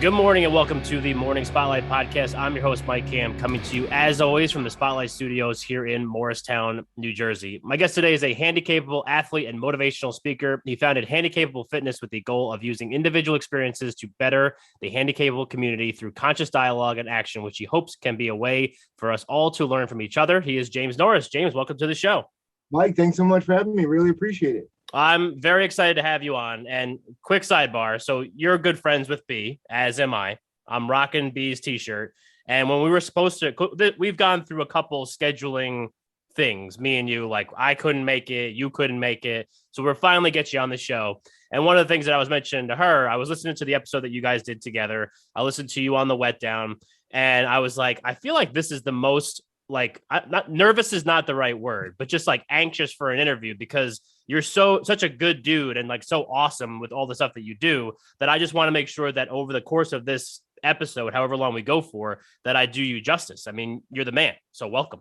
Good morning and welcome to the Morning Spotlight Podcast. I'm your host, Mike Cam, coming to you as always from the Spotlight Studios here in Morristown, New Jersey. My guest today is a handicapable athlete and motivational speaker. He founded Handicapable Fitness with the goal of using individual experiences to better the handicapable community through conscious dialogue and action, which he hopes can be a way for us all to learn from each other. He is James Norris. James, welcome to the show. Mike, thanks so much for having me. Really appreciate it. I'm very excited to have you on. And quick sidebar. So you're good friends with B, as am I. I'm rocking B's t-shirt. And when we were supposed to, we've gone through a couple scheduling things, me and you, like I couldn't make it, you couldn't make it. So we're finally get you on the show. And one of the things that I was mentioning to her, I was listening to the episode that you guys did together. I listened to you on the wet down. And I was like, I feel like this is the most not nervous is not the right word, but just like anxious for an interview because you're such a good dude and like so awesome with all the stuff that you do that I just want to make sure that over the course of this episode, however long we go for, that I do you justice. I mean, you're the man. So welcome.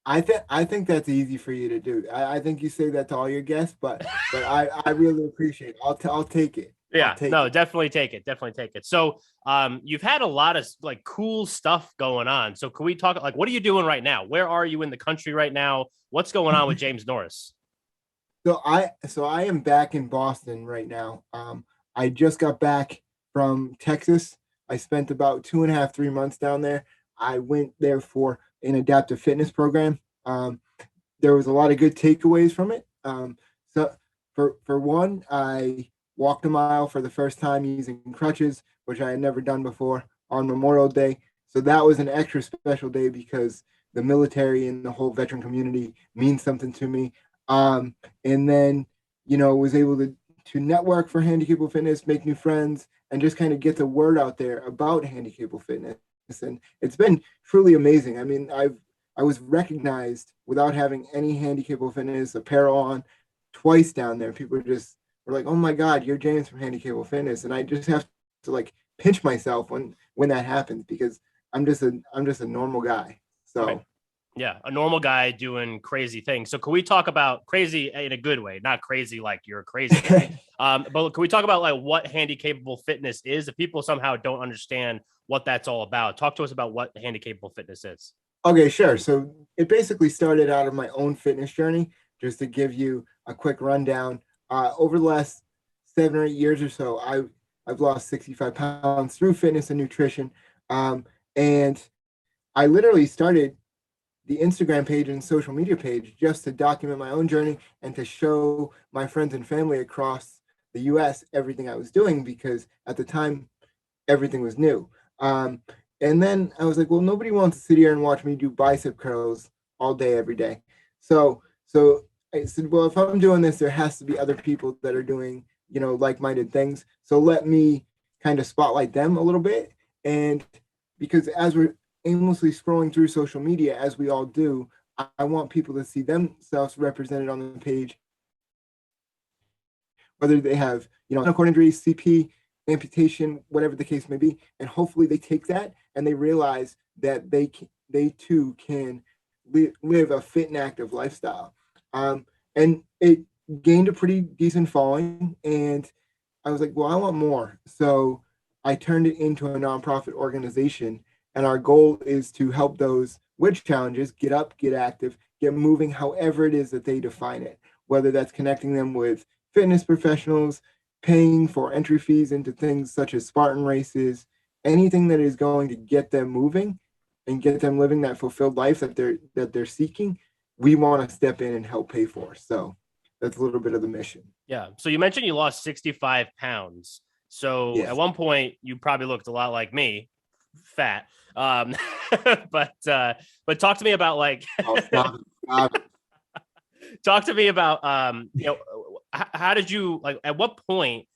I think that's easy for you to do. I think you say that to all your guests, but I really appreciate it. I'll take it. Yeah, definitely take it. Definitely take it. So you've had a lot of like cool stuff going on. So can we talk, like, what are you doing right now? Where are you in the country right now? What's going on with James Norris? So I am back in Boston right now. I just got back from Texas. I spent about 2.5, 3 months down there. I went there for an adaptive fitness program. There was a lot of good takeaways from it. So for one, I walked a mile for the first time using crutches, which I had never done before on Memorial Day. So that was an extra special day because the military and the whole veteran community means something to me. And then, was able to network for Handicapable Fitness, make new friends, and just kind of get the word out there about Handicapable Fitness. And it's been truly amazing. I mean, I was recognized without having any Handicapable Fitness apparel on twice down there. People just were like, "Oh my God, you're James from Handicapable Fitness," and I just have to like pinch myself when that happens because I'm just a normal guy. So, right. Yeah, a normal guy doing crazy things. So, can we talk about crazy in a good way, not crazy like you're a crazy guy? But can we talk about like what Handicapable Fitness is? If people somehow don't understand what that's all about, talk to us about what Handicapable Fitness is. Okay, sure. So it basically started out of my own fitness journey. Just to give you a quick rundown. Over the last 7 or 8 years or so, I've lost 65 pounds through fitness and nutrition. And I literally started the Instagram page and social media page just to document my own journey and to show my friends and family across the US everything I was doing because at the time, everything was new. And then I was like, well, nobody wants to sit here and watch me do bicep curls all day, every day. So I said, well, if I'm doing this, there has to be other people that are doing, like-minded things. So let me kind of spotlight them a little bit. And because as we're aimlessly scrolling through social media, as we all do, I want people to see themselves represented on the page, whether they have, cord injury, CP, amputation, whatever the case may be. And hopefully they take that and they realize that they too can live a fit and active lifestyle. And it gained a pretty decent following. And I was like, well, I want more. So I turned it into a nonprofit organization. And our goal is to help those with challenges get up, get active, get moving, however it is that they define it, whether that's connecting them with fitness professionals, paying for entry fees into things such as Spartan races, anything that is going to get them moving and get them living that fulfilled life that they're seeking, we want to step in and help pay for. So that's a little bit of the mission. Yeah. So you mentioned you lost 65 pounds. So yes. At one point you probably looked a lot like me, fat. But talk to me about like, stop. Talk to me about, how did you, like, at what point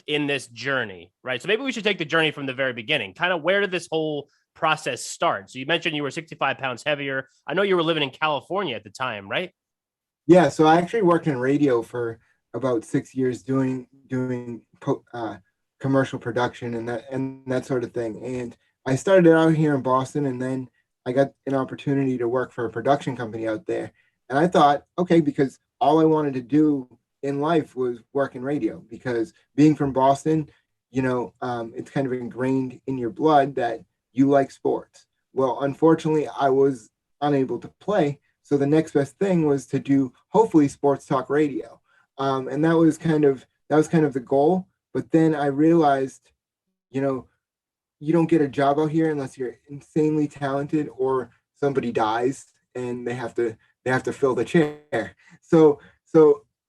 in this journey, right? So maybe we should take the journey from the very beginning. Kind of where did this whole process start? So you mentioned you were 65 pounds heavier. I know you were living in California at the time, right? Yeah. So I actually worked in radio for about 6 years doing commercial production and that sort of thing. And I started out here in Boston, and then I got an opportunity to work for a production company out there. And I thought, okay, because all I wanted to do in life was work in radio, because being from Boston, it's kind of ingrained in your blood that you like sports. Well, unfortunately, I was unable to play. So the next best thing was to do hopefully sports talk radio. And that was kind of the goal. But then I realized, you know, you don't get a job out here unless you're insanely talented or somebody dies and they have to fill the chair. So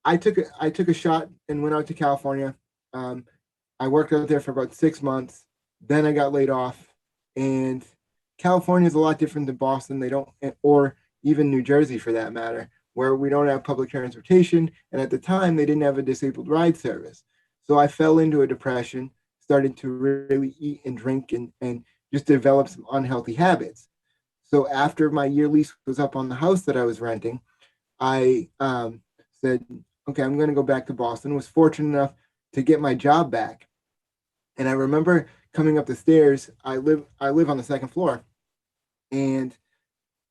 I took a shot and went out to California. Um, I worked out there for about 6 months. Then I got laid off, and California is a lot different than Boston. They don't, or even New Jersey for that matter, where we don't have public transportation. And at the time, they didn't have a disabled ride service. So I fell into a depression, started to really eat and drink and just develop some unhealthy habits. So after my year lease was up on the house that I was renting, I said, okay, I'm going to go back to Boston. Was fortunate enough to get my job back. And I remember coming up the stairs. I live on the second floor, and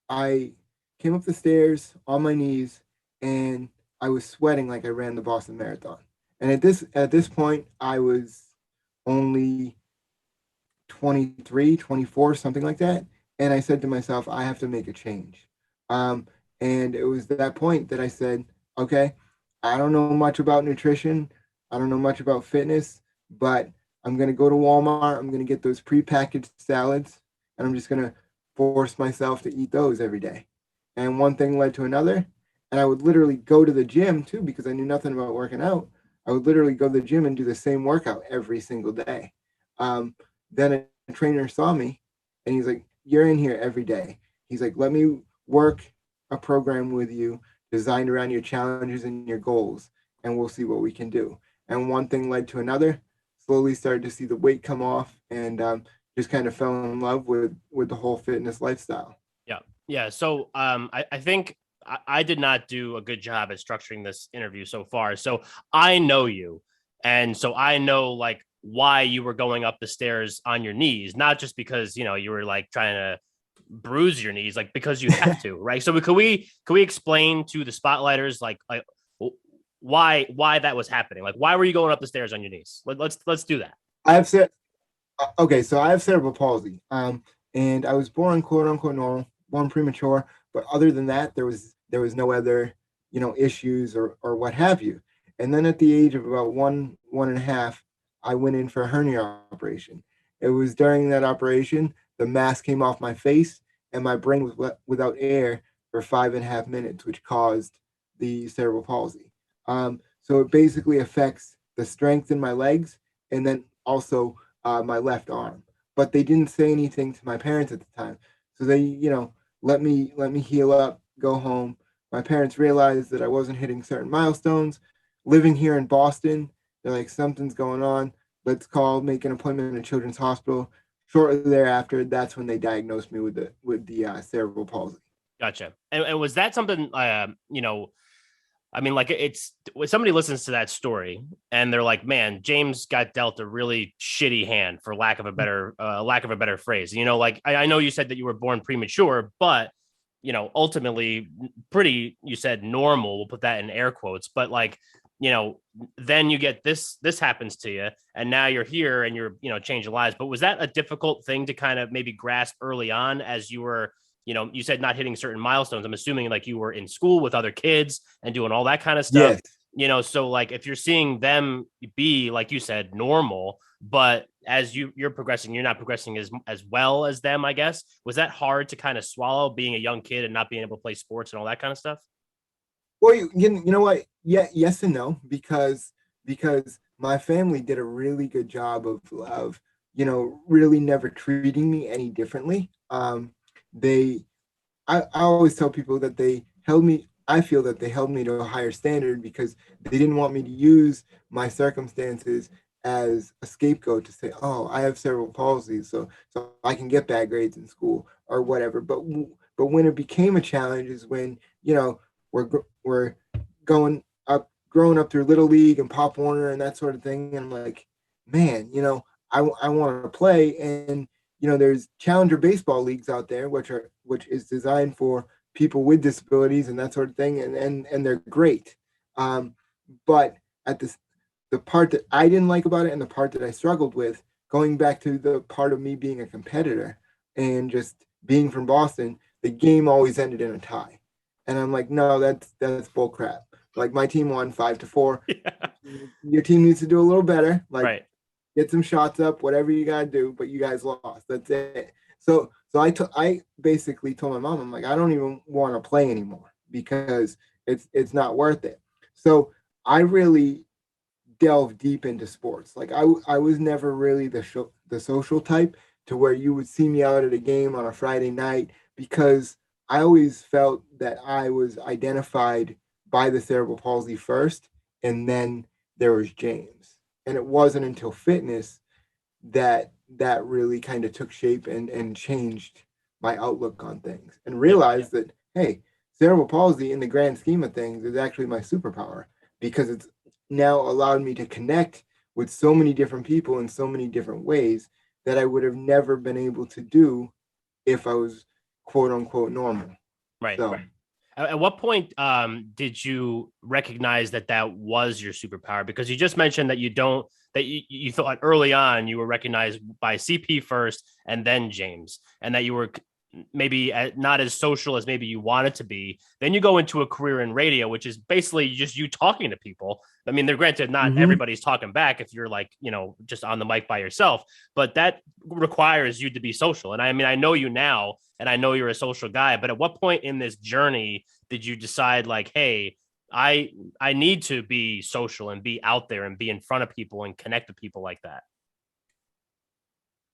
I came up the stairs on my knees, and I was sweating like I ran the Boston Marathon. And at this point, I was only 23, 24, something like that. And I said to myself, I have to make a change. Um, and it was that point that I said, okay, I don't know much about nutrition. I don't know much about fitness, but I'm going to go to Walmart. I'm going to get those prepackaged salads, and I'm just going to force myself to eat those every day. And one thing led to another. And I would literally go to the gym too, because I knew nothing about working out. I would literally go to the gym and do the same workout every single day. Um, then a trainer saw me, and he's like, "You're in here every day." He's like, "Let me work a program with you designed around your challenges and your goals, and we'll see what we can do." And one thing led to another. Slowly started to see the weight come off, and just kind of fell in love with the whole fitness lifestyle. Yeah. Yeah. So I think I did not do a good job at structuring this interview so far. So I know you. And so I know like why you were going up the stairs on your knees, not just because, you were like trying to bruise your knees, like because you have to, right? So could we explain to the spotlighters like why that was happening? Like why were you going up the stairs on your knees? Let's do that. I have said Okay, so I have cerebral palsy. And I was born quote unquote normal, born premature, but other than that, there was no other, issues or what have you. And then at the age of about one and a half, I went in for a hernia operation. It was during that operation, the mask came off my face, and my brain was without air for 5.5 minutes, which caused the cerebral palsy. So it basically affects the strength in my legs, and then also my left arm. But they didn't say anything to my parents at the time, so they, let me heal up, go home. My parents realized that I wasn't hitting certain milestones. Living here in Boston, they're like, something's going on. Let's make an appointment in a children's hospital. Shortly thereafter, that's when they diagnosed me with the cerebral palsy. Gotcha. And was that something I mean, like it's when somebody listens to that story and they're like, "Man, James got dealt a really shitty hand," for lack of a better phrase. Like I know you said that you were born premature, but ultimately, pretty. You said normal. We'll put that in air quotes, but like, you know, then you get this happens to you, and now you're here and you're changing lives. But was that a difficult thing to kind of maybe grasp early on as you were? You said not hitting certain milestones. I'm assuming like you were in school with other kids and doing all that kind of stuff. Yes. So like if you're seeing them be, like you said, normal, but as you're progressing, you're not progressing as well as them, I guess. Was that hard to kind of swallow being a young kid and not being able to play sports and all that kind of stuff? Well, you know what? Yeah, yes and no, because my family did a really good job of really never treating me any differently. They I always tell people that they held me. I feel that they held me to a higher standard because they didn't want me to use my circumstances as a scapegoat to say, "Oh, I have cerebral palsy, so I can get bad grades in school or whatever." But when it became a challenge is when we're growing up through Little League and Pop Warner and that sort of thing, and I'm like, man, I want to play, and there's challenger baseball leagues out there, which is designed for people with disabilities and that sort of thing, and they're great. But at this the part that I didn't like about it and the part that I struggled with, going back to the part of me being a competitor and just being from Boston, the game always ended in a tie. And I'm like, no, that's bull crap. Like my team won 5-4. Yeah. Your team needs to do a little better. Like Right. get some shots up, whatever you gotta do, but you guys lost. That's it. So I basically told my mom, I'm like, I don't even want to play anymore because it's not worth it. So I really delve deep into sports. Like I was never really the social type to where you would see me out at a game on a Friday night because I always felt that I was identified by the cerebral palsy first, and then there was James. And it wasn't until fitness that really kind of took shape and changed my outlook on things and realized that hey, cerebral palsy in the grand scheme of things is actually my superpower because it's now allowed me to connect with so many different people in so many different ways that I would have never been able to do if I was quote unquote normal. Right. So At what point did you recognize that that was your superpower? Because you just mentioned that you thought early on you were recognized by CP first and then James, and that you were maybe not as social as maybe you wanted to be. Then you go into a career in radio, which is basically just you talking to people. I mean, they're granted not everybody's talking back if you're like, just on the mic by yourself, but that requires you to be social. And I mean, I know you now and I know you're a social guy, but at what point in this journey did you decide like, hey, I need to be social and be out there and be in front of people and connect with people like that?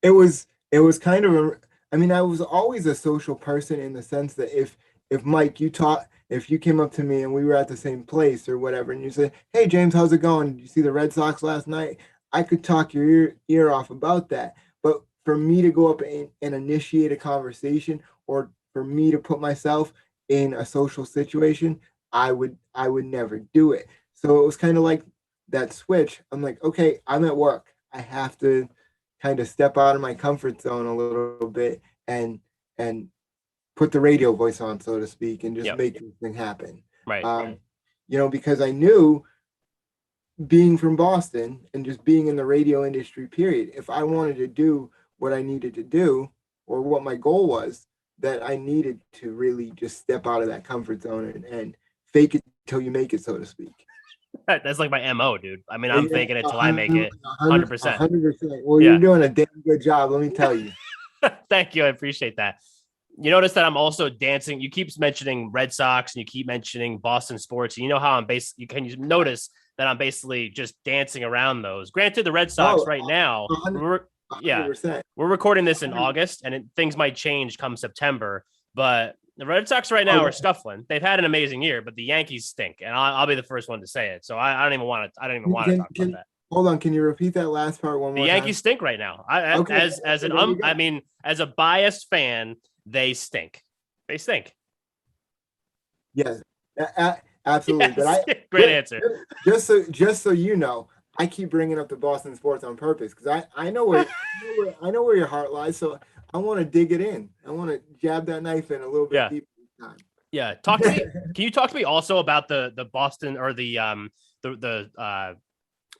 it was kind of I mean, I was always a social person in the sense that if Mike, if you came up to me and we were at the same place or whatever, and you said, "Hey James, how's it going? Did you see the Red Sox last night?" I could talk your ear off about that. But for me to go up and initiate a conversation, or for me to put myself in a social situation, I would never do it. So it was kind of like that switch. I'm like, okay, I'm at work. I have to kind of step out of my comfort zone a little bit and put the radio voice on, so to speak, and just Yep. make this thing happen. Right. Because I knew being from Boston and just being in the radio industry, period, if I wanted to do what I needed to do or what my goal was, that I needed to really just step out of that comfort zone and fake it till you make it, so to speak. That's like my MO, dude. I mean, I'm faking it till I make it 100%. 100%. Well, Yeah. you're doing a damn good job, let me tell you. Thank you. I appreciate that. You notice that I'm also dancing. You keep mentioning Red Sox and you keep mentioning Boston sports. And you know how I'm basically, you notice that I'm basically just dancing around those. Granted, the Red Sox right now, 100%. we're recording this in August and things might change come September, but the Red Sox right now are scuffling. They've had an amazing year, but the Yankees stink, and I'll be the first one to say it. So I don't even want to. I don't even want to talk about that. Hold on, can you repeat that last part one more time? The Yankees stink right now. I mean, as a biased fan, they stink. They stink. Yes, absolutely. Yes. But Great answer. Just so you know, I keep bringing up the Boston sports on purpose because I know where your heart lies. So I want to dig it in. I want to jab that knife in a little bit deeper this time. Yeah. Talk to me. Can you talk to me also about the Boston or the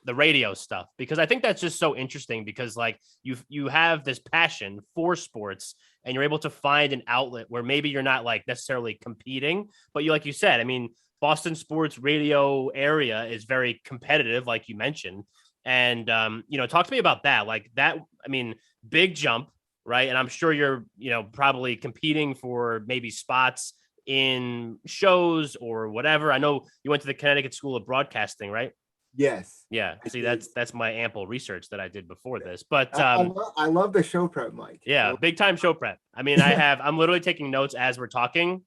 radio stuff? Because I think that's just so interesting because like you have this passion for sports and you're able to find an outlet where maybe you're not like necessarily competing, but like you said, I mean, Boston sports radio area is very competitive, like you mentioned. And, talk to me about that. Like that, I mean, big jump, right? And I'm sure you're, probably competing for maybe spots in shows or whatever. I know you went to the Connecticut School of Broadcasting, right? Yes. Yeah. See, that's my ample research that I did before this, but I love the show prep, Mike. Yeah, big time show prep. I mean, I'm literally taking notes as we're talking.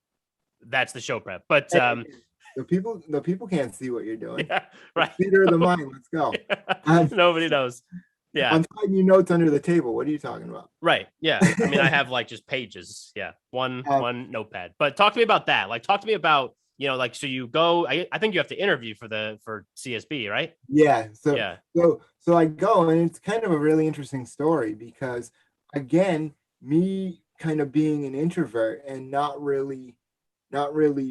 That's the show prep, but the people can't see what you're doing. Yeah, right. Theater of the mind. Let's go. Nobody knows. Yeah, I'm typing you notes under the table. What are you talking about? Right. Yeah. I mean, I have like just pages. Yeah, one notepad. But talk to me about that. Like, talk to me about so you go. I think you have to interview for CSB, right? Yeah. So I go, and it's kind of a really interesting story because, again, me kind of being an introvert and not really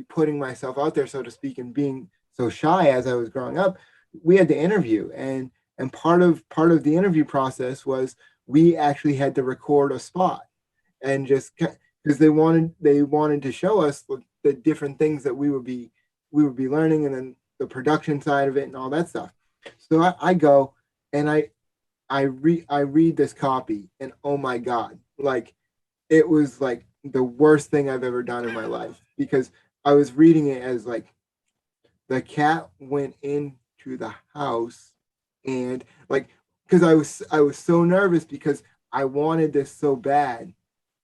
putting myself out there, so to speak, and being so shy as I was growing up, we had to interview, and part of the interview process was we actually had to record a spot, and just because they wanted to show us the different things that we would be learning, and then the production side of it and all that stuff. So I go and I read this copy, and oh my god, like it was like the worst thing I've ever done in my life, because I was reading it as like the cat went into the house, and like, because I was so nervous because I wanted this so bad,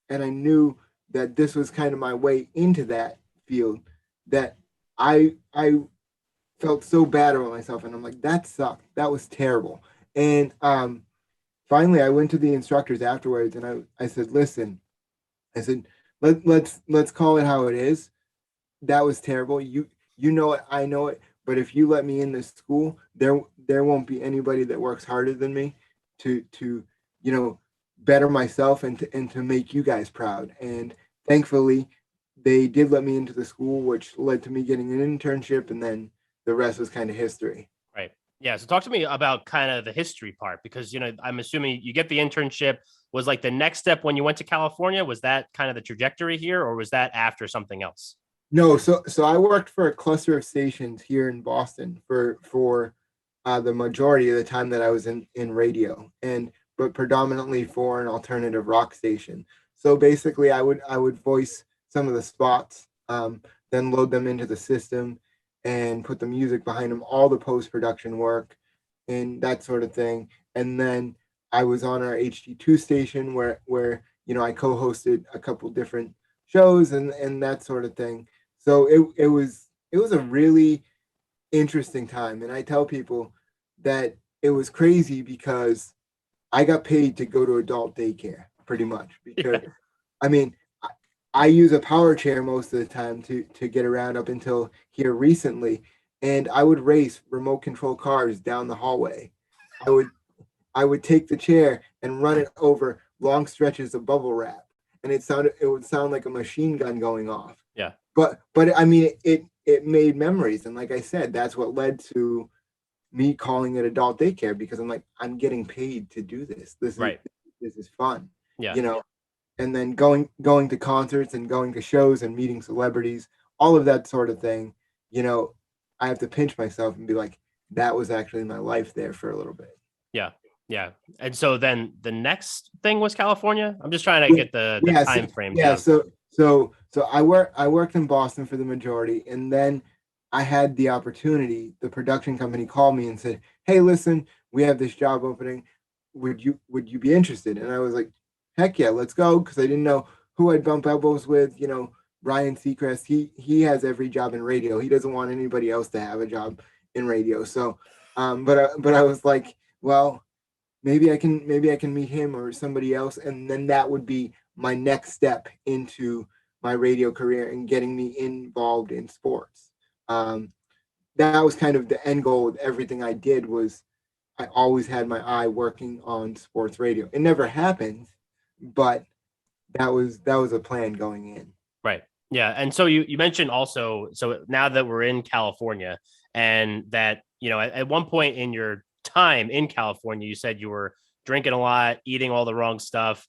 and I knew that this was kind of my way into that field, that I felt so bad about myself, and I'm like, that sucked, that was terrible. And finally I went to the instructors afterwards, and I said, listen, I said, let's call it how it is. That was terrible. You know it, I know it. But if you let me in this school, there won't be anybody that works harder than me to better myself, and to make you guys proud. And thankfully, they did let me into the school, which led to me getting an internship, and then the rest was kind of history. Right. Yeah. So talk to me about kind of the history part, because, I'm assuming you get the internship. Was like the next step when you went to California? Was that kind of the trajectory here, or was that after something else? No, so I worked for a cluster of stations here in Boston for the majority of the time that I was in radio, and but predominantly for an alternative rock station. So basically, I would voice some of the spots, then load them into the system, and put the music behind them, all the post production work, and that sort of thing. And then I was on our HD2 station, where I co-hosted a couple different shows, and that sort of thing. So it was a really interesting time, and I tell people that it was crazy because I got paid to go to adult daycare pretty much, because Yeah. I mean, I use a power chair most of the time to get around, up until here recently, and I would race remote control cars down the hallway. I would I would take the chair and run it over long stretches of bubble wrap, and it would sound like a machine gun going off. Yeah. But I mean, it made memories, and like I said, that's what led to me calling it adult daycare, because I'm like, I'm getting paid to do this. Right. This is fun, Yeah. you know. And then going to concerts and going to shows and meeting celebrities, all of that sort of thing. You know, I have to pinch myself and be like, that was actually my life there for a little bit. Yeah. Yeah. And so then the next thing was California. I'm just trying to Yeah, get the yeah, so, time frame yeah. down. So I worked in Boston for the majority, and then I had the opportunity. The production company called me and said, "Hey, listen, we have this job opening. Would you be interested?" And I was like, "Heck yeah, let's go!" Because I didn't know who I'd bump elbows with. Ryan Seacrest. He has every job in radio. He doesn't want anybody else to have a job in radio. So, but I was like, well, maybe I can meet him or somebody else, and then that would be my next step into my radio career and getting me involved in sports. Um, that was kind of the end goal of everything I did. Was I always had my eye working on sports radio. It never happened, but that was a plan going in. Right. Yeah. And so you mentioned also, so now that we're in California, and that, at one point in your time in California, you said you were drinking a lot, eating all the wrong stuff,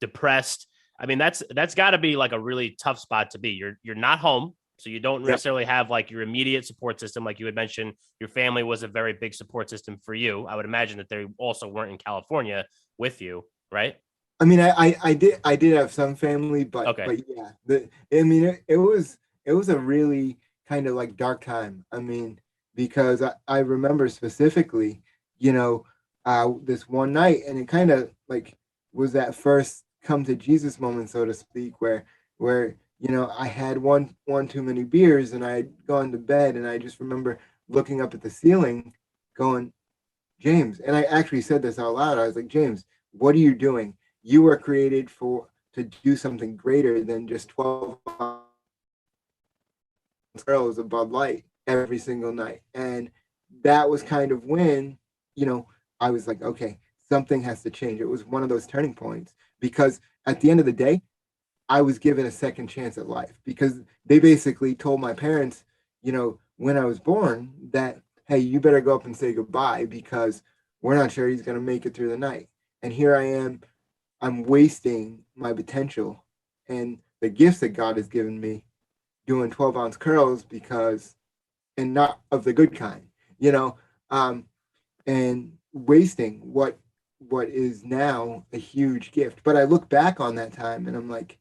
depressed. I mean, that's got to be like a really tough spot to be. You're not home, so you don't Yep. necessarily have like your immediate support system. Like you had mentioned, your family was a very big support system for you. I would imagine that they also weren't in California with you, right? I mean, I did have some family, but Okay. but yeah, it was a really kind of like dark time. I mean, because I remember specifically, this one night, and it kind of like was that first come to Jesus moment, so to speak, where I had one too many beers, and I had gone to bed, and I just remember looking up at the ceiling, going, James, and I actually said this out loud. I was like, James, what are you doing? You were created to do something greater than just 12 girls of Bud Light every single night. And that was kind of when, you know, I was like, okay, something has to change. It was one of those turning points, because at the end of the day, I was given a second chance at life, because they basically told my parents, when I was born, that, hey, you better go up and say goodbye because we're not sure he's going to make it through the night. And here I am, I'm wasting my potential and the gifts that God has given me doing 12-ounce curls because, and not of the good kind, you know, um, and wasting what is now a huge gift. But I look back on that time and I'm like,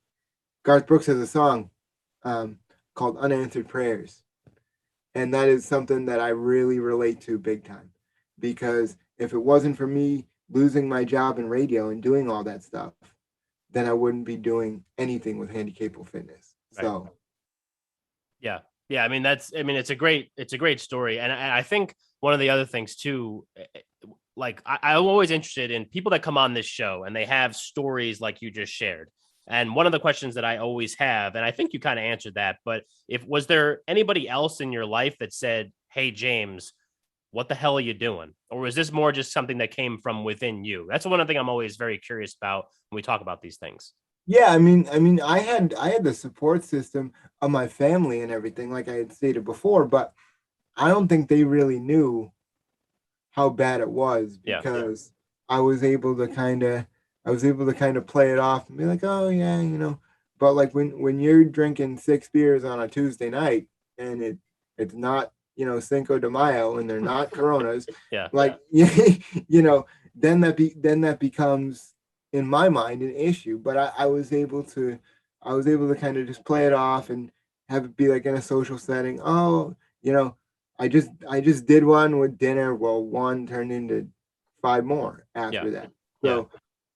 Garth Brooks has a song um, called Unanswered Prayers. And that is something that I really relate to big time. Because if it wasn't for me losing my job in radio and doing all that stuff, then I wouldn't be doing anything with Handicapable Fitness. Right. So Yeah. Yeah. I mean, it's a great story. And I think one of the other things too, like I'm always interested in people that come on this show and they have stories like you just shared. And one of the questions that I always have, and I think you kind of answered that, but was there anybody else in your life that said, "Hey, James, what the hell are you doing?" Or was this more just something that came from within you? That's one thing I'm always very curious about when we talk about these things. yeah, I had the support system of my family and everything, like I had stated before, but I don't think they really knew how bad it was Yeah. because I was able to kind of play it off and be like, oh yeah, But like when you're drinking 6 beers on a Tuesday night and it's not Cinco de Mayo and they're not Coronas, Yeah. like then that becomes in my mind an issue. But I was able to kind of just play it off and have it be like in a social setting. Oh, I just did one with dinner. Well, one turned into 5 more Yeah. after that. Yeah. So,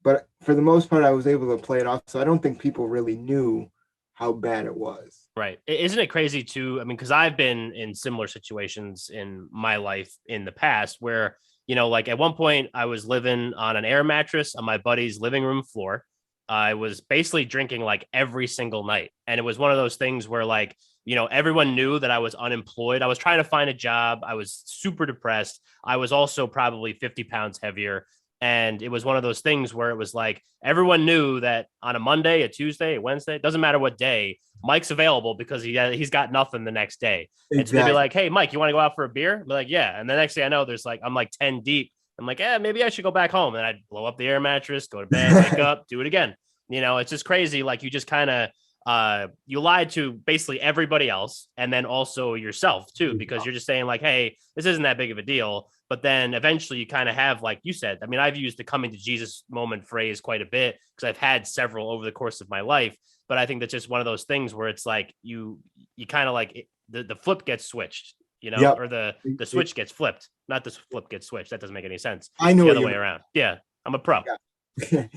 but for the most part, I was able to play it off. So I don't think people really knew how bad it was. Right. Isn't it crazy too? I mean, because I've been in similar situations in my life in the past where, like at one point I was living on an air mattress on my buddy's living room floor. I was basically drinking like every single night. And it was one of those things where, like, everyone knew that I was unemployed. I was trying to find a job. I was super depressed. I was also probably 50 pounds heavier. And it was one of those things where it was like everyone knew that on a Monday, a Tuesday, a Wednesday, it doesn't matter what day, Mike's available because he's got nothing the next day. And so they'd be Exactly. like, "Hey, Mike, you want to go out for a beer?" I'd be like, "Yeah." And the next thing I know, I'm like 10 deep. I'm like, "Yeah, maybe I should go back home." And I'd blow up the air mattress, go to bed, wake up, do it again. It's just crazy. Like you just kind of you lied to basically everybody else and then also yourself too, because you're just saying like, "Hey, this isn't that big of a deal." But then eventually you kind of have, like you said, I mean, I've used the coming to Jesus moment phrase quite a bit because I've had several over the course of my life. But I think that's just one of those things where it's like you kind of like the flip gets switched, Yep. or the switch gets flipped. Not the flip gets switched. That doesn't make any sense. I It's know the what other you way mean. around. Yeah, I'm a pro. Yeah.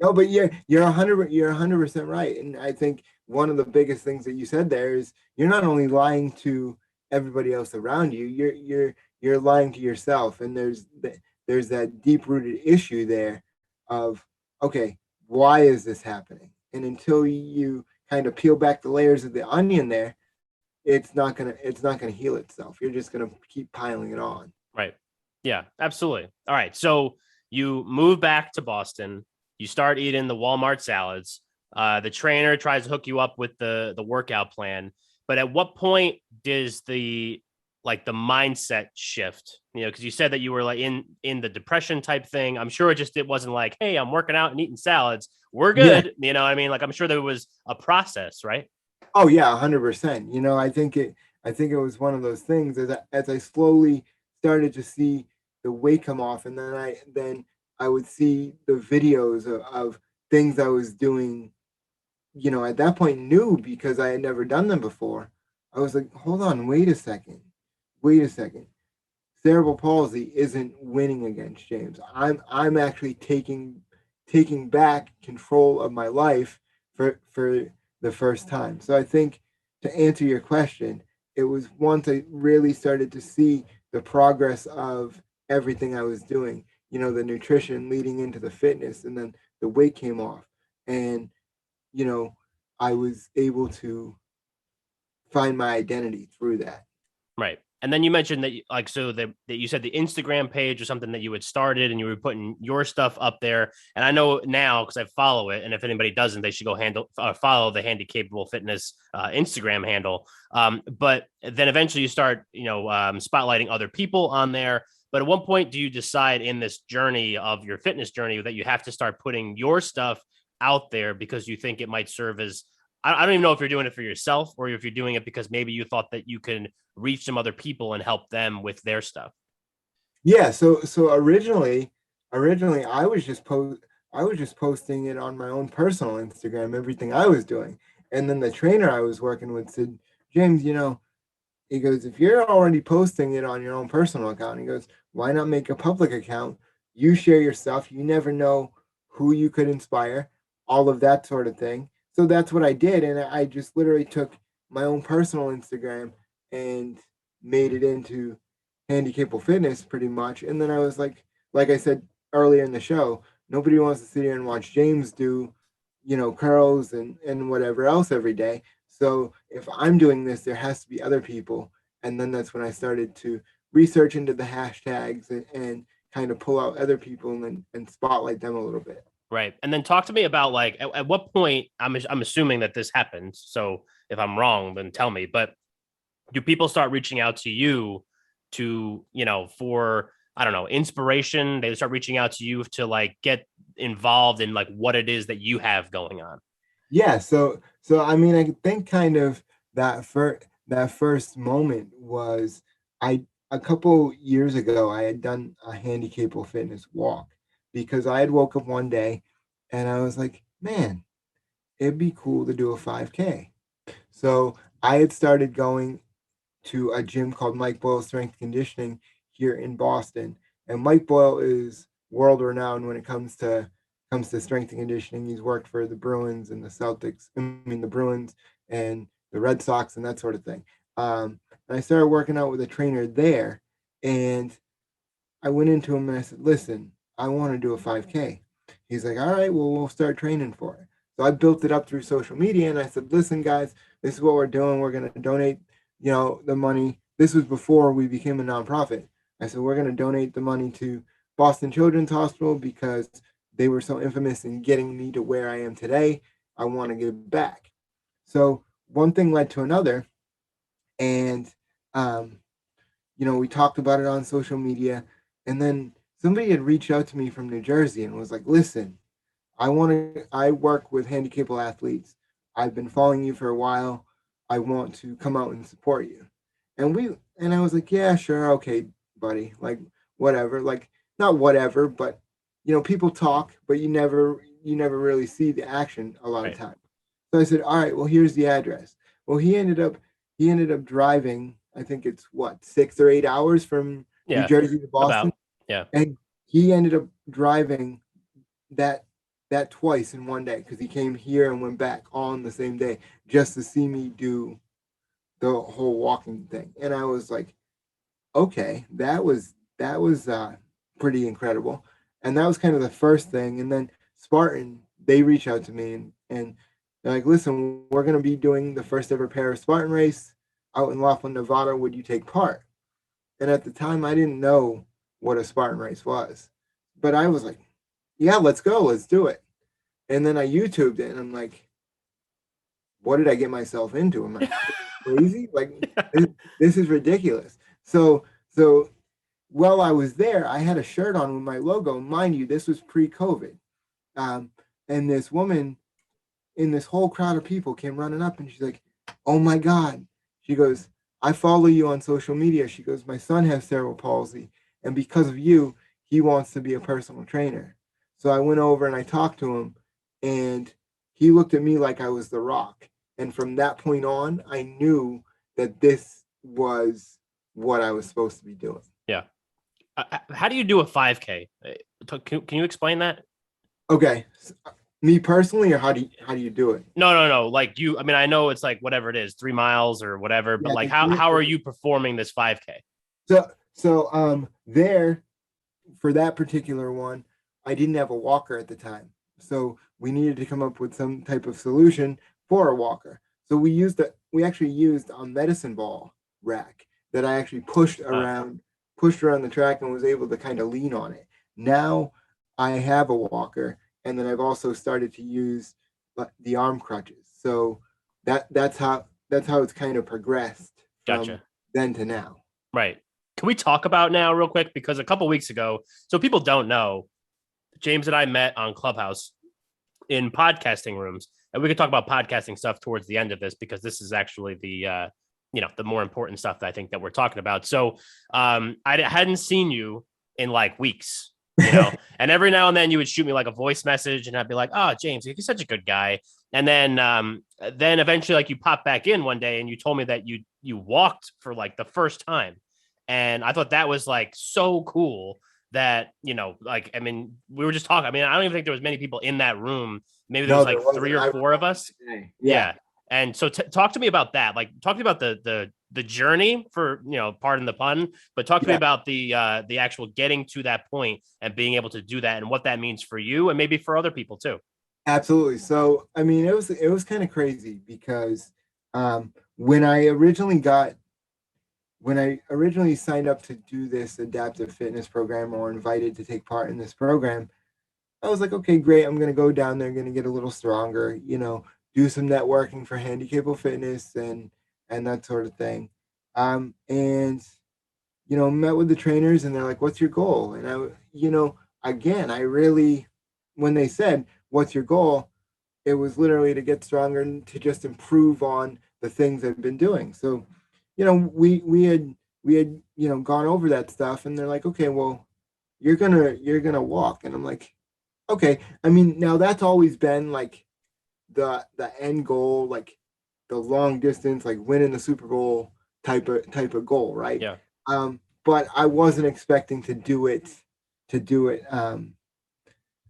No, but you're 100% right. And I think one of the biggest things that you said there is you're not only lying to everybody else around you, you're lying to yourself. And there's that deep rooted issue there of, okay, why is this happening? And until you kind of peel back the layers of the onion there, it's not gonna heal itself. You're just gonna keep piling it on. Right. Yeah, absolutely. All right. So you move back to Boston. You start eating the Walmart salads. The trainer tries to hook you up with the workout plan. But at what point does the mindset shift? Because you said that you were like in the depression type thing. I'm sure it wasn't like, "Hey, I'm working out and eating salads. We're Yeah. good." You know what I mean? Like I'm sure there was a process, right? Oh yeah, 100%. I think it was one of those things as I slowly started to see the weight come off, and then I would see the videos of things I was doing, at that point new because I had never done them before. I was like, hold on, wait a second. Cerebral palsy isn't winning against James. I'm actually taking back control of my life for the first time. So I think to answer your question, it was once I really started to see the progress of everything I was doing, the nutrition leading into the fitness, and then the weight came off. And, you know, I was able to find my identity through that. Right. And then you mentioned that, like, so that you said the Instagram page or something that you had started and you were putting your stuff up there. And I know now because I follow it. And if anybody doesn't, they should go follow the Handicapable Fitness Instagram handle. But then eventually you start, spotlighting other people on there. But at one point, do you decide in this journey of your fitness journey that you have to start putting your stuff out there because you think it might serve as, I don't even know if you're doing it for yourself or if you're doing it because maybe you thought that you can reach some other people and help them with their stuff? Yeah, so originally I was just posting it on my own personal Instagram, everything I was doing. And then the trainer I was working with said, James, he goes, if you're already posting it on your own personal account, he goes, why not make a public account? You share your stuff. You never know who you could inspire, all of that sort of thing. So that's what I did. And I just literally took my own personal Instagram and made it into Handicapable Fitness pretty much. And then I was like I said earlier in the show, nobody wants to sit here and watch James do, curls and whatever else every day. So if I'm doing this, there has to be other people. And then that's when I started to research into the hashtags and kind of pull out other people and spotlight them a little bit. Right. And then talk to me about like at what point I'm assuming that this happens. So if I'm wrong, then tell me. But do people start reaching out to you to, for, I don't know, inspiration? They start reaching out to you to like get involved in like what it is that you have going on. Yeah, so I mean, I think kind of that first moment was I a couple years ago I had done a handicapable fitness walk because I had woke up one day and I was like, man, it'd be cool to do a 5K. So I had started going to a gym called Mike Boyle Strength Conditioning here in Boston. And Mike Boyle is world renowned when it comes to strength and conditioning. He's worked for the Bruins and the Celtics, I mean the Bruins and the Red Sox and that sort of thing. And I started working out with a trainer there, and I went into him and I said, "Listen, I want to do a 5K." He's like, "All right, well, we'll start training for it." So I built it up through social media, and I said, "Listen, guys, this is what we're doing. We're going to donate, the money." This was before we became a nonprofit. I said, "We're going to donate the money to Boston Children's Hospital because they were so infamous in getting me to where I am today. I want to give back." So one thing led to another, and um, we talked about it on social media, and then somebody had reached out to me from New Jersey and was like, "Listen, I work with handicapable athletes. I've been following you for a while. I want to come out and support you." And I was like, "Yeah, sure, okay, buddy. Like whatever. Like not whatever, but people talk, but you never really see the action a lot of Right. times." So I said, "All right, well, here's the address." Well, he ended up driving, I think it's what, 6 or 8 hours from New Yeah. Jersey to Boston. About. Yeah. And he ended up driving that that twice in one day because he came here and went back on the same day just to see me do the whole walking thing. And I was like, okay, that was pretty incredible. And that was kind of the first thing. And then Spartan, they reach out to me and they're like, "Listen, we're going to be doing the first ever Paris Spartan race out in Laughlin, Nevada. Would you take part?" And at the time, I didn't know what a Spartan race was, but I was like, "Yeah, let's go, let's do it." And then I YouTubed it, and I'm like, "What did I get myself into? Am I crazy? Like this is ridiculous." So while I was there, I had a shirt on with my logo. Mind you, this was pre-COVID. Um, and this woman in this whole crowd of people came running up, and she's like, "Oh my God." She goes, "I follow you on social media." She goes, "My son has cerebral palsy, and because of you, he wants to be a personal trainer." So I went over and I talked to him, and he looked at me like I was the rock. And from that point on, I knew that this was what I was supposed to be doing. Yeah. How do you do a 5K? Can you explain that? Okay, me personally, or how do you do it? No, no, no. Like you, I mean, I know it's like whatever it is, 3 miles or whatever, but Yeah, like it's three. how are you performing this 5K? So there for that particular one, I didn't have a walker at the time. So we needed to come up with some type of solution for a walker. So we actually used a medicine ball rack that I actually pushed around the track and was able to kind of lean on it. Now I have a walker, and then I've also started to use the arm crutches. So that's how it's kind of progressed from Gotcha. then to now. Right. Can we talk about now real quick? Because a couple weeks ago, so people don't know, James and I met on Clubhouse in podcasting rooms, and we could talk about podcasting stuff towards the end of this because this is actually the the more important stuff that I think that we're talking about. So I hadn't seen you in like weeks, and every now and then you would shoot me like a voice message, and I'd be like, "Oh, James, you're such a good guy." And then eventually, like, you popped back in one day and you told me that you walked for like the first time, and I thought that was like so cool that, like, I mean, we were just talking. I mean, I don't even think there was many people in that room. Maybe there was like three or four of us. Yeah. And so talk to me about that. Like, talk to me about the journey, for, pardon the pun, but talk to me about the actual getting to that point and being able to do that and what that means for you and maybe for other people too. Absolutely. So, I mean, it was kind of crazy because when I originally signed up to do this adaptive fitness program or invited to take part in this program, I was like, okay, great. I'm going to go down there, going to get a little stronger, do some networking for Handicapable Fitness and that sort of thing. And, met with the trainers and they're like, what's your goal? And again, when they said, what's your goal? It was literally to get stronger and to just improve on the things I've been doing. So, we had gone over that stuff and they're like, okay, well, you're gonna walk. And I'm like, okay. I mean, now that's always been like the end goal, like the long distance, like winning the Super Bowl type of goal, right? Yeah. But I wasn't expecting to do it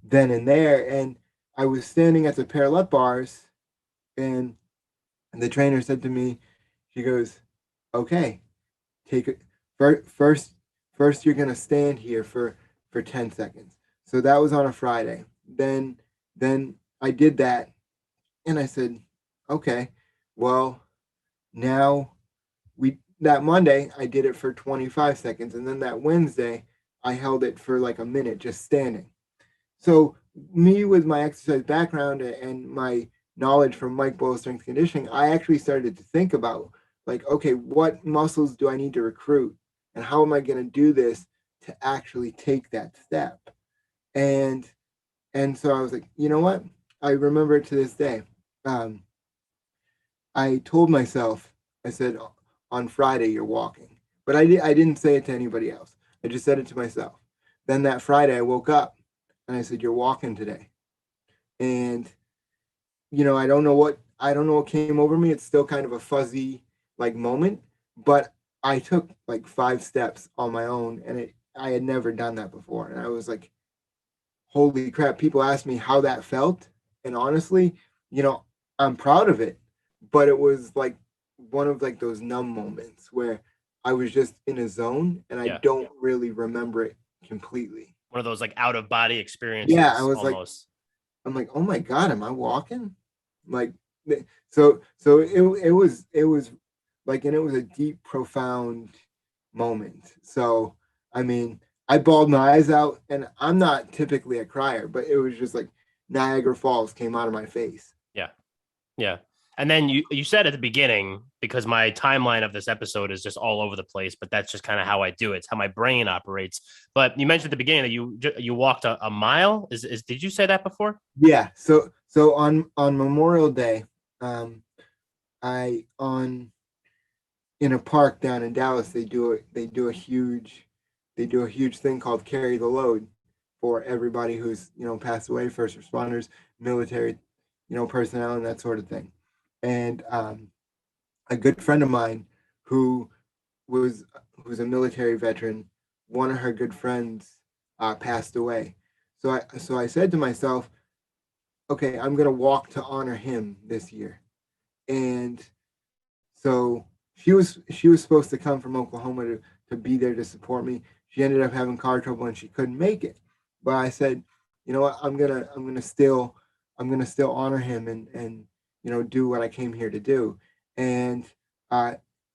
then and there. And I was standing at the parallel bars, and the trainer said to me, she goes, okay, take it first. You're gonna stand here for 10 seconds. So that was on a Friday. Then I did that, and I said, okay, well, now that Monday I did it for 25 seconds, and then that Wednesday I held it for like a minute just standing. So me, with my exercise background and my knowledge from Mike Boyle strength conditioning, I actually started to think about, like, okay, what muscles do I need to recruit, and how am I going to do this to actually take that step? And so I was like, you know what? I remember it to this day. I told myself, I said, on Friday you're walking, but I didn't say it to anybody else. I just said it to myself. Then that Friday I woke up and I said, you're walking today. And I don't know what came over me. It's still kind of a fuzzy like moment, but I took like 5 steps on my own, and I had never done that before. And I was like, holy crap. People asked me how that felt, and honestly, I'm proud of it, but it was like one of like those numb moments where I was just in a zone and I don't really remember it completely. One of those like out of body experiences. Yeah, I was almost. I'm like, oh my God, am I walking? Like, so it was like, and it was a deep, profound moment. So, I mean, I bawled my eyes out, and I'm not typically a crier, but it was just like Niagara Falls came out of my face. Yeah. Yeah. And then you said at the beginning, because my timeline of this episode is just all over the place, but that's just kind of how I do it. It's how my brain operates. But you mentioned at the beginning that you walked a mile. Did you say that before? Yeah. So on Memorial Day, in a park down in Dallas, they do a huge thing called Carry the Load for everybody who's passed away, first responders, military, personnel, and that sort of thing. And a good friend of mine who's a military veteran, one of her good friends passed away. So I said to myself, okay, I'm gonna walk to honor him this year. And so she was supposed to come from Oklahoma to be there to support me. She ended up having car trouble and she couldn't make it. But I said, you know what, I'm gonna still honor him and do what I came here to do. And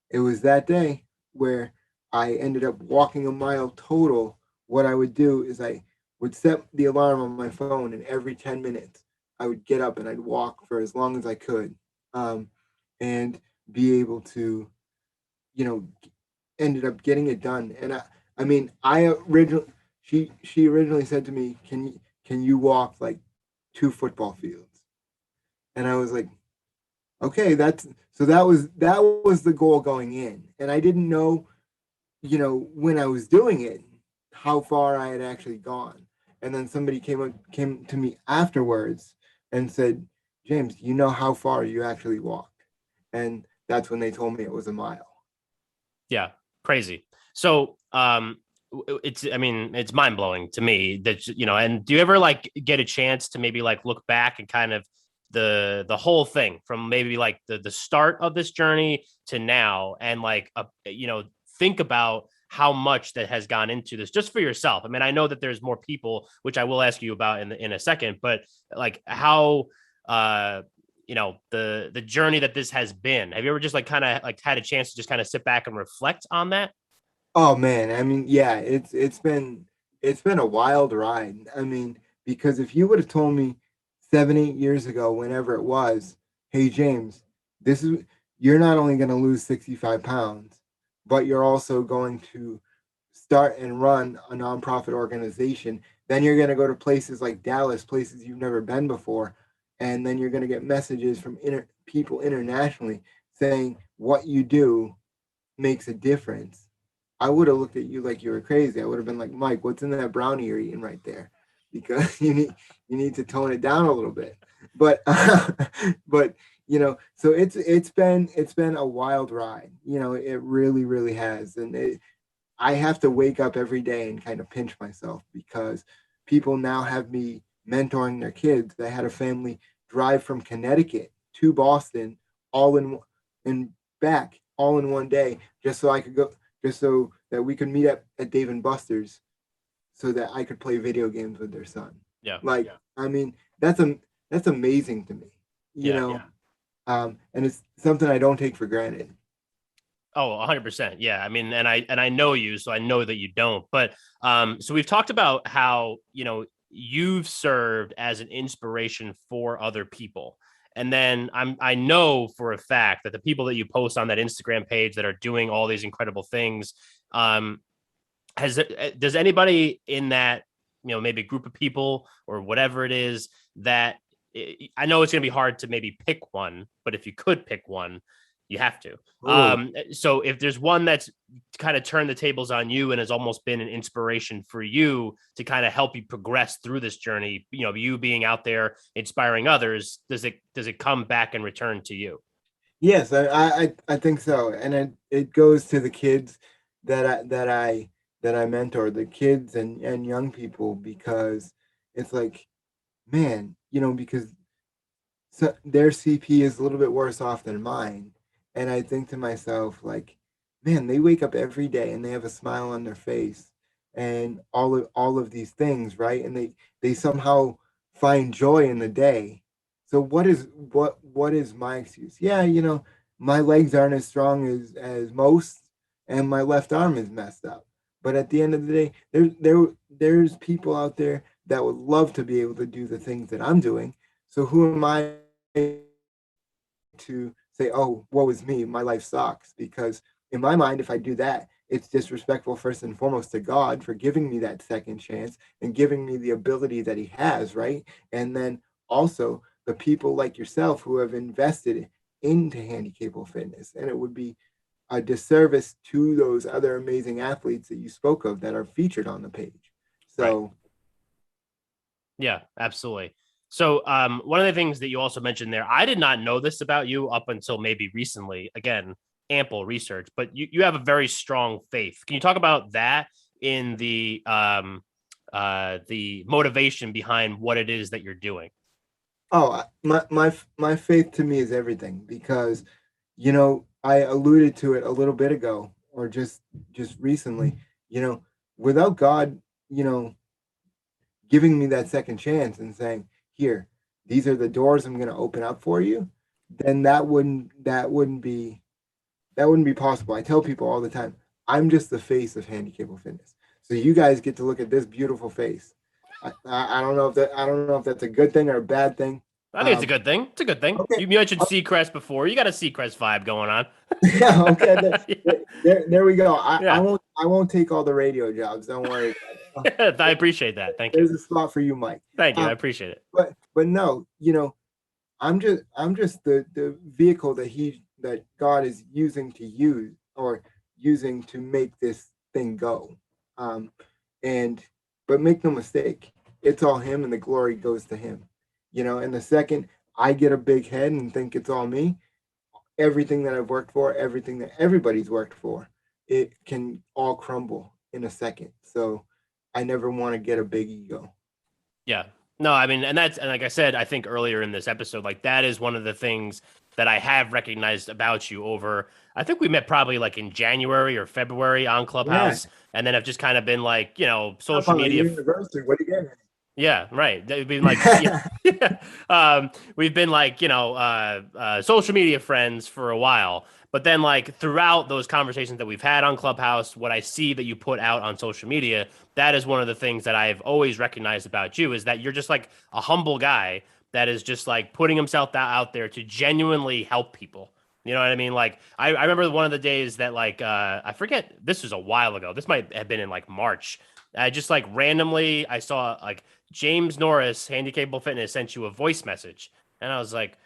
it was that day where I ended up walking a mile total, what I would do is I would set the alarm on my phone, and every 10 minutes I would get up and I'd walk for as long as I could, um, and be able to, you know, ended up getting it done. And I mean, I originally, she originally said to me, can you walk like 2 football fields? And I was like, okay, that's so that was the goal going in. And I didn't know, when I was doing it, how far I had actually gone. And then somebody came to me afterwards and said, James, you know how far you actually walked? And that's when they told me it was a mile. Yeah, crazy. So, I mean, it's mind blowing to me that, and do you ever like get a chance to maybe like look back and kind of the whole thing from maybe like the start of this journey to now, and like, think about how much that has gone into this just for yourself? I mean, I know that there's more people, which I will ask you about in a second, but like how, the journey that this has been. Have you ever just like kind of like had a chance to just kind of sit back and reflect on that? Oh man, I mean, yeah, it's been a wild ride. I mean, because if you would have told me 7, 8 years ago, whenever it was, hey James, this is you're not only going to lose 65 pounds, but you're also going to start and run a nonprofit organization. Then you're going to go to places like Dallas, places you've never been before, and then you're going to get messages from people internationally saying what you do makes a difference. I would have looked at you like you were crazy. I would have been like, Mike, what's in that brownie you're eating right there? Because you need to tone it down a little bit. But but so it's been a wild ride. It really really has, and I have to wake up every day and kind of pinch myself because people now have me mentoring their kids. I had a family drive from Connecticut to Boston all in and back all in one day just so I could go just so that we could meet up at Dave and Buster's so that I could play video games with their son. Yeah. Like, I mean, that's amazing to me, you Yeah. know. And it's something I don't take for granted. Oh, 100%. Yeah. I mean, and I know you, so I know that you don't. But so we've talked about how, you've served as an inspiration for other people. And then I know for a fact that the people that you post on that Instagram page that are doing all these incredible things, um, does anybody in that, maybe group of people or whatever it is that, I know it's going to be hard to maybe pick one, but if you could pick one, you have to. Totally. So if there's one that's kind of turned the tables on you and has almost been an inspiration for you to kind of help you progress through this journey, you being out there inspiring others, does it come back and return to you? Yes, I think so, and it goes to the kids that I mentor, the kids and young people, because it's like, man, because their CP is a little bit worse off than mine, and I think to myself like, man, they wake up every day and they have a smile on their face, and all of these things, right? And they somehow find joy in the day. So what is my excuse? Yeah, my legs aren't as strong as most, and my left arm is messed up. But at the end of the day, there's people out there that would love to be able to do the things that I'm doing. So who am I to say, oh, woe is me, my life sucks? Because in my mind, if I do that, it's disrespectful first and foremost to God for giving me that second chance and giving me the ability that He has, right? And then also the people like yourself who have invested into Handicapable Fitness. And it would be a disservice to those other amazing athletes that you spoke of that are featured on the page. Right. So Yeah, absolutely. So, one of the things that you also mentioned there, I did not know this about you up until maybe recently. Again, ample research, but you have a very strong faith. Can you talk about that in the motivation behind what it is that you're doing? oh, my faith to me is everything because I alluded to it a little bit ago or just recently, you know, without God, you know, giving me that second chance and saying, "Here, these are the doors I'm going to open up for you," then that wouldn't be possible. I tell people all the time, I'm just the face of Handicapable Fitness. So you guys get to look at this beautiful face. I don't know if that's a good thing or a bad thing. I think it's a good thing. It's a good thing. Okay. You mentioned Seacrest before. You got a Seacrest vibe going on. Yeah. Okay. Yeah. There we go. Yeah. I won't take all the radio jobs. Don't worry about it. I appreciate that. Thank you. There's a spot for you, Mike. Thank you. I appreciate it. But no, I'm just the vehicle that God is using to use or using to make this thing go. Um, and but make no mistake, it's all him and the glory goes to him. And the second I get a big head and think it's all me, everything that I've worked for, everything that everybody's worked for, it can all crumble in a second. So I never want to get a big ego. Yeah. No, I mean, and like I said, I think earlier in this episode, like that is one of the things that I have recognized about you over, I think we met probably like in January or February on Clubhouse. Yeah. And then I've just kind of been like, social media. University, what are you getting? Yeah, right. We've been like, we've been like, social media friends for a while. But then like throughout those conversations that we've had on Clubhouse, what I see that you put out on social media, that is one of the things that I've always recognized about you is that you're just like a humble guy that is just like putting himself out there to genuinely help people. You know what I mean? Like I remember one of the days that like, I forget, this was a while ago. This might have been in like March. I just like randomly, I saw like James Norris, Handicapable Fitness, sent you a voice message. And I was like,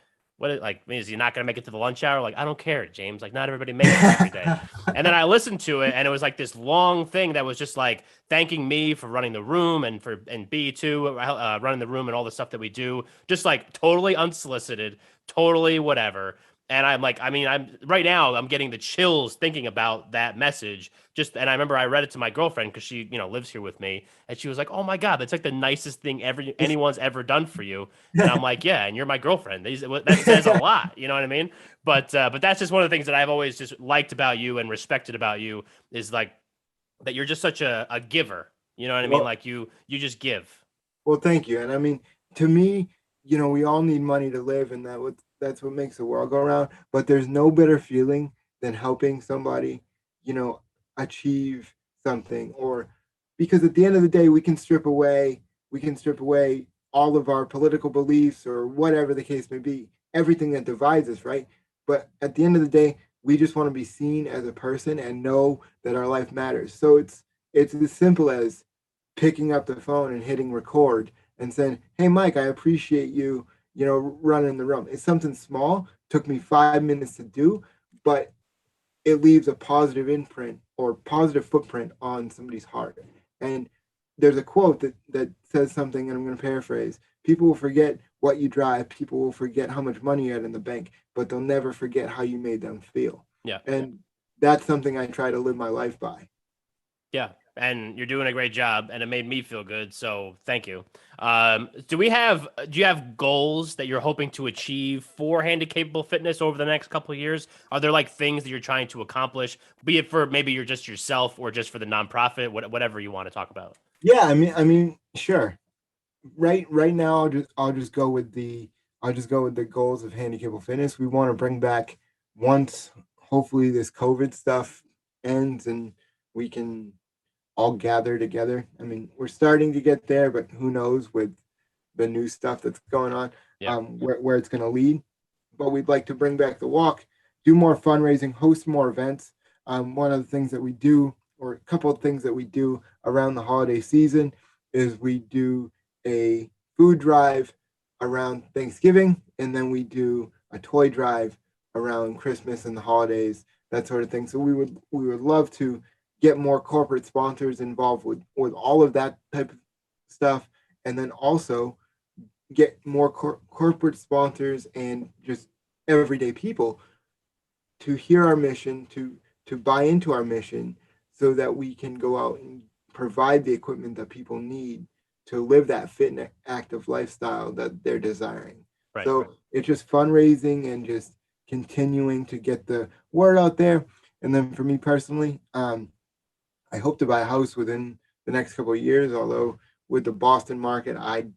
is he not going to make it to the lunch hour? Like, I don't care, James. Like, not everybody makes it every day. And then I listened to it, and it was like this long thing that was just like thanking me for running the room and B too, running the room and all the stuff that we do. Just like totally unsolicited, totally whatever. And I'm like, I mean, I'm right now, I'm getting the chills thinking about that message. And I remember I read it to my girlfriend because she, lives here with me. And she was like, oh my God, that's like the nicest thing anyone's ever done for you. And I'm like, yeah, and you're my girlfriend. That says a lot. You know what I mean? But that's just one of the things that I've always just liked about you and respected about you is like that you're just such a giver. You know what I mean? Like you just give. Well, thank you. And I mean, to me, we all need money to live, and that's what makes the world go around. But there's no better feeling than helping somebody, achieve something. Or because at the end of the day, we can strip away all of our political beliefs or whatever the case may be, everything that divides us, right? But at the end of the day, we just want to be seen as a person and know that our life matters. So it's as simple as picking up the phone and hitting record and saying, hey, Mike, I appreciate you, running the room. It's something small, took me 5 minutes to do, but it leaves a positive imprint or positive footprint on somebody's heart. And there's a quote that says something, and I'm going to paraphrase. People will forget what you drive. People will forget how much money you had in the bank, but they'll never forget how you made them feel. Yeah. And that's something I try to live my life by. Yeah. And you're doing a great job, and it made me feel good. So thank you. Do you have goals that you're hoping to achieve for Handicapable Fitness over the next couple of years? Are there like things that you're trying to accomplish, be it for maybe you're just yourself or just for the nonprofit, whatever you want to talk about? Yeah, I mean, sure. Right now, I'll just go with the goals of Handicapable Fitness. We want to bring back once, hopefully, this COVID stuff ends and we can all gather together. I mean, we're starting to get there, but who knows with the new stuff that's going on, where it's going to lead. But we'd like to bring back the walk, do more fundraising, host more events. One of the things that we do, or a couple of things that we do around the holiday season, is we do a food drive around Thanksgiving, and then we do a toy drive around Christmas and the holidays, that sort of thing. So we would love to get more corporate sponsors involved with all of that type of stuff, and then also get more corporate sponsors and just everyday people to hear our mission, to buy into our mission, so that we can go out and provide the equipment that people need to live that fit and active lifestyle that they're desiring. Right. So it's just fundraising and just continuing to get the word out there. And then for me personally, I hope to buy a house within the next couple of years, although with the Boston market, I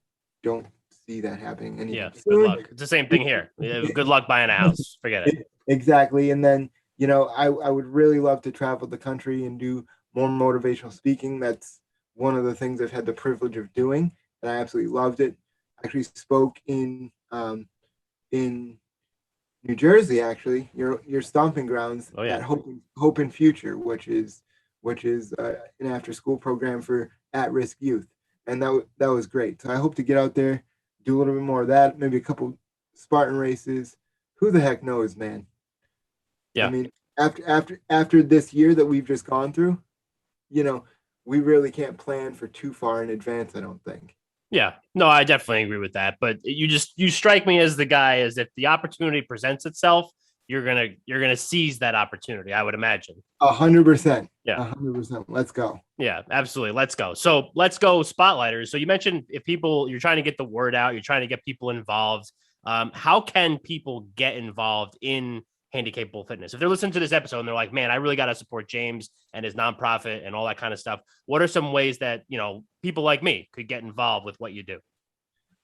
don't see that happening anytime soon. Good luck. It's the same thing here. Good luck buying a house. Forget it. Exactly. And then I would really love to travel the country and do more motivational speaking. That's one of the things I've had the privilege of doing, and I absolutely loved it. I actually spoke in New Jersey, actually, your stomping grounds Oh yeah. at Hope and Future, which is an after school program for at risk youth, and that was great. So I hope to get out there, do a little bit more of that, maybe a couple Spartan races. Who the heck knows, man? I Yeah. mean, after this year that we've just gone through, you know, we really can't plan for too far in advance, I don't think. Yeah. No, I definitely agree with that. But you strike me as the guy as if the opportunity presents itself, you're gonna seize that opportunity, I would imagine. 100%. Yeah. 100%. Let's go. Yeah, absolutely. Let's go. So let's go spotlighters. So you mentioned if people you're trying to get the word out, you're trying to get people involved. How can people get involved in Handicapable Fitness? If they're listening to this episode and they're like, man, I really got to support James and his nonprofit and all that kind of stuff. What are some ways that, people like me could get involved with what you do?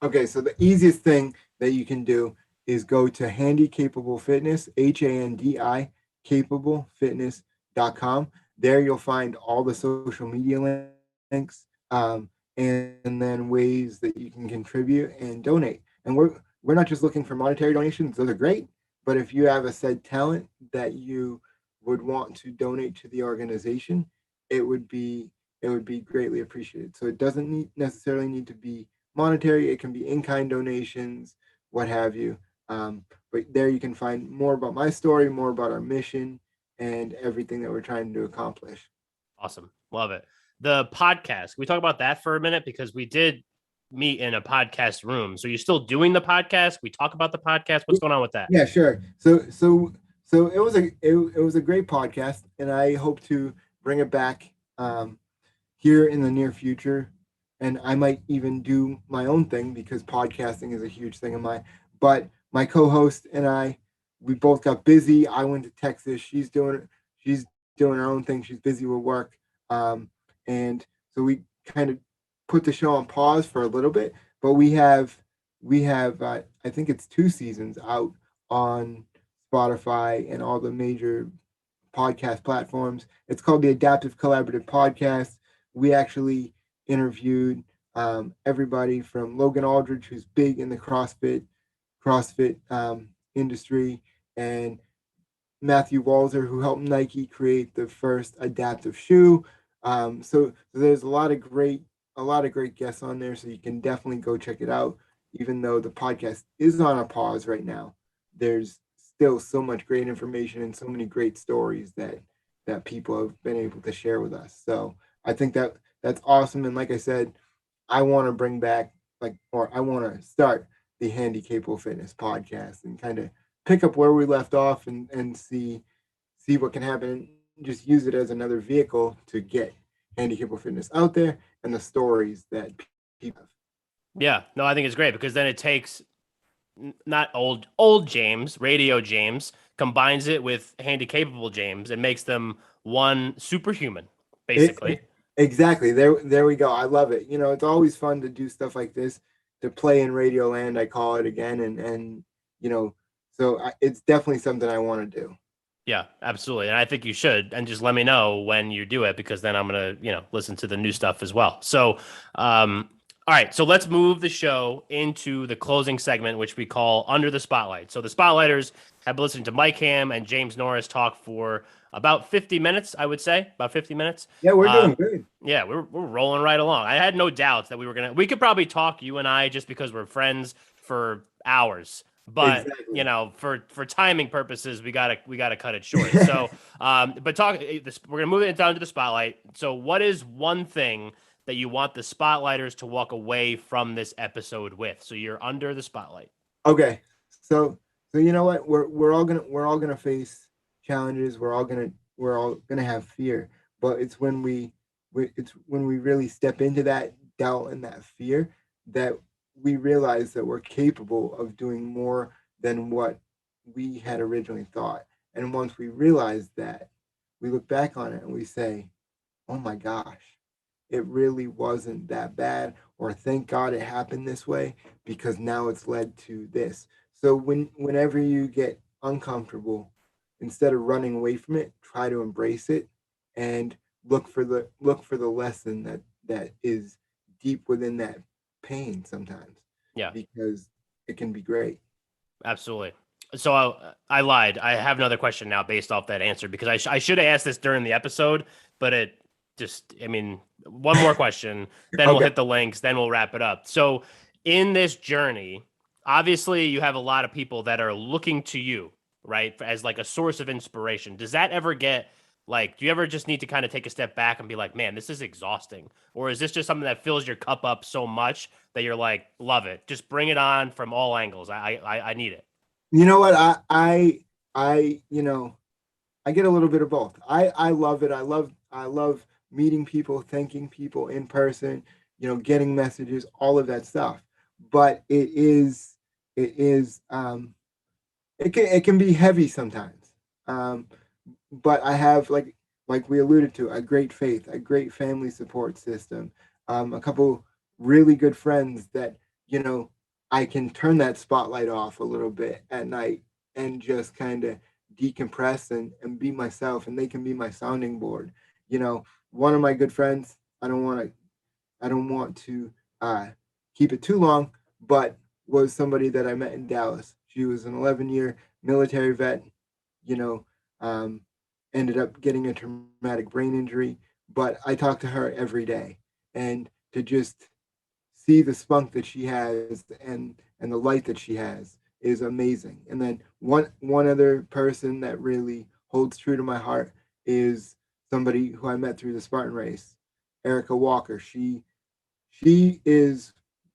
Okay, so the easiest thing that you can do is go to Handicapable Fitness, HANDI, capablefitness.com. There you'll find all the social media links, and then ways that you can contribute and donate. And we're not just looking for monetary donations; those are great. But if you have a said talent that you would want to donate to the organization, it would be it would be greatly appreciated. So it doesn't necessarily need to be monetary, it can be in-kind donations, what have you. But there you can find more about my story, more about our mission, and everything that we're trying to accomplish. Awesome. Love it. The podcast, can we talk about that for a minute? Because we did meet in a podcast room. So you're still doing the podcast? We talk about the podcast. What's going on with that? Yeah, sure. So it was a great podcast, and I hope to bring it back here in the near future. And I might even do my own thing because podcasting is a huge thing of mine. But my co-host and I, we both got busy. I went to Texas. She's doing her own thing. She's busy with work. And so we kind of put the show on pause for a little bit. But we have I think it's 2 seasons out on Spotify and all the major podcast platforms. It's called the Adaptive Collaborative Podcast. We actually interviewed everybody from Logan Aldridge, who's big in the CrossFit industry, and Matthew Walzer, who helped Nike create the first adaptive shoe. So there's a lot of great guests on there, so you can definitely go check it out. Even though the podcast is on a pause right now, there's still so much great information and so many great stories that people have been able to share with us. So I think that's awesome. And like I said, I want to bring back or I want to start the Handicapable Fitness podcast and kind of pick up where we left off and see what can happen. And just use it as another vehicle to get Handicapable Fitness out there and the stories that people have. Yeah, no, I think it's great because then it takes not old James, radio James, combines it with handy capable James and makes them one superhuman, basically. Exactly. There we go. I love it. It's always fun to do stuff like this, to play in Radio Land, I call it again, and it's definitely something I want to do. Yeah, absolutely. And I think you should. And just let me know when you do it because then I'm going to, listen to the new stuff as well. So, all right. So let's move the show into the closing segment, which we call Under the Spotlight. So the Spotlighters have been listening to Mike Ham and James Norris talk for about 50 minutes, I would say. About 50 minutes. Yeah, we're doing good. Yeah, we're rolling right along. I had no doubts that we could probably talk, you and I, just because we're friends, for hours. But Exactly. for timing purposes, we gotta cut it short. So, but we're gonna move it down to the spotlight. So, what is one thing that you want the spotlighters to walk away from this episode with? So you're under the spotlight. Okay. So you know what? We're all gonna face challenges. We're all gonna have fear. But it's when we really step into that doubt and that fear that we realize that we're capable of doing more than what we had originally thought. And once we realize that, we look back on it and we say, "Oh my gosh, it really wasn't that bad," or "Thank God it happened this way because now it's led to this." So whenever you get uncomfortable, instead of running away from it, try to embrace it and look for the lesson that is deep within that pain sometimes, Yeah, because it can be great. absolutely. So I lied. I have another question now based off that answer because I should have asked this during the episode, but it just, I mean, one more question, then we'll Okay. hit the links, then we'll wrap it up. So in this journey, obviously you have a lot of people that are looking to you, right, as like a source of inspiration. Does that ever get like, do you ever just need to kind of take a step back and be like, man, this is exhausting? Or is this just something that fills your cup up so much that you're like, love it, just bring it on from all angles? I need it. You know what? I get a little bit of both. I love it. I love meeting people, thanking people in person, getting messages, all of that stuff. But it can be heavy sometimes. Um, but I have, like we alluded to, a great faith, a great family support system, a couple really good friends that I can turn that spotlight off a little bit at night and just kind of decompress and be myself, and they can be my sounding board. One of my good friends, I don't want to uh, keep it too long, but was somebody that I met in Dallas. She was an 11-year military vet, you know, um, ended up getting a traumatic brain injury, but I talk to her every day, and to just see the spunk that she has and the light that she has is amazing. And then one other person that really holds true to my heart is somebody who I met through the Spartan race, Erica Walker. She is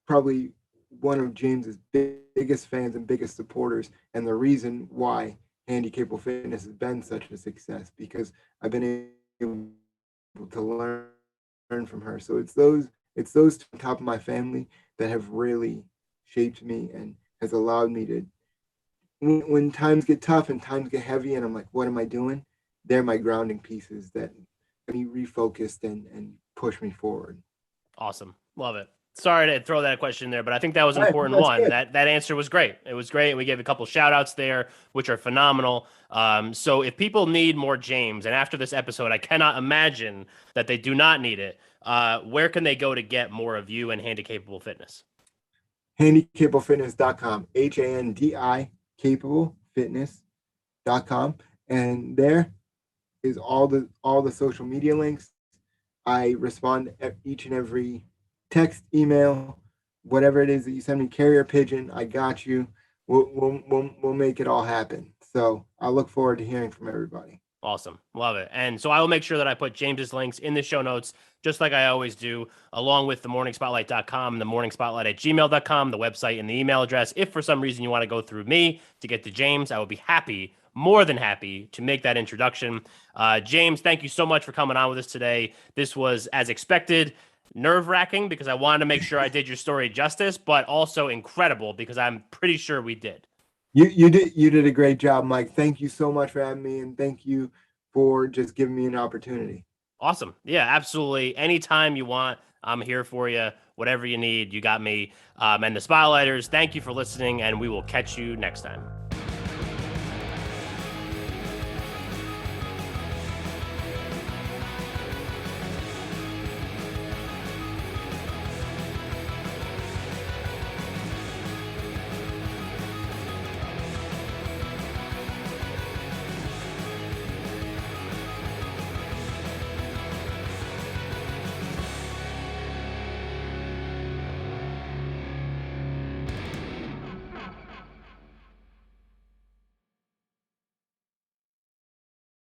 probably one of James's biggest fans and biggest supporters, and the reason why Handicapable Fitness has been such a success, because I've been able to learn from her. So it's those two on top of my family that have really shaped me and has allowed me to, when times get tough and times get heavy and I'm like, what am I doing? They're my grounding pieces that get me refocused and push me forward. Awesome. Love it. Sorry to throw that question in there, but I think that was an All right, important that's one. good. That answer was great. It was great. We gave a couple shout outs there, which are phenomenal. So if people need more James, and after this episode, I cannot imagine that they do not need it, where can they go to get more of you and Handicapable Fitness? Handycablefitness.com, HANDI capablefitness.com. And there is all the social media links. I respond each and every text, email, whatever it is that you send me, carrier pigeon. I got you. We'll make it all happen. So I look forward to hearing from everybody. Awesome. Love it. And so I will make sure that I put James's links in the show notes, just like I always do, along with the morningspotlight.com, the morningspotlight at gmail.com, the website and the email address. If for some reason you want to go through me to get to James, I would be happy, more than happy to make that introduction. James, thank you so much for coming on with us today. This was, as expected, nerve-wracking because I wanted to make sure I did your story justice, but also incredible because I'm pretty sure we did. You did a great job, Mike. Thank you so much for having me, and thank you for just giving me an opportunity. Awesome. Yeah, absolutely. Anytime you want, I'm here for you. Whatever you need, you got me. And the Spotlighters, thank you for listening, and we will catch you next time.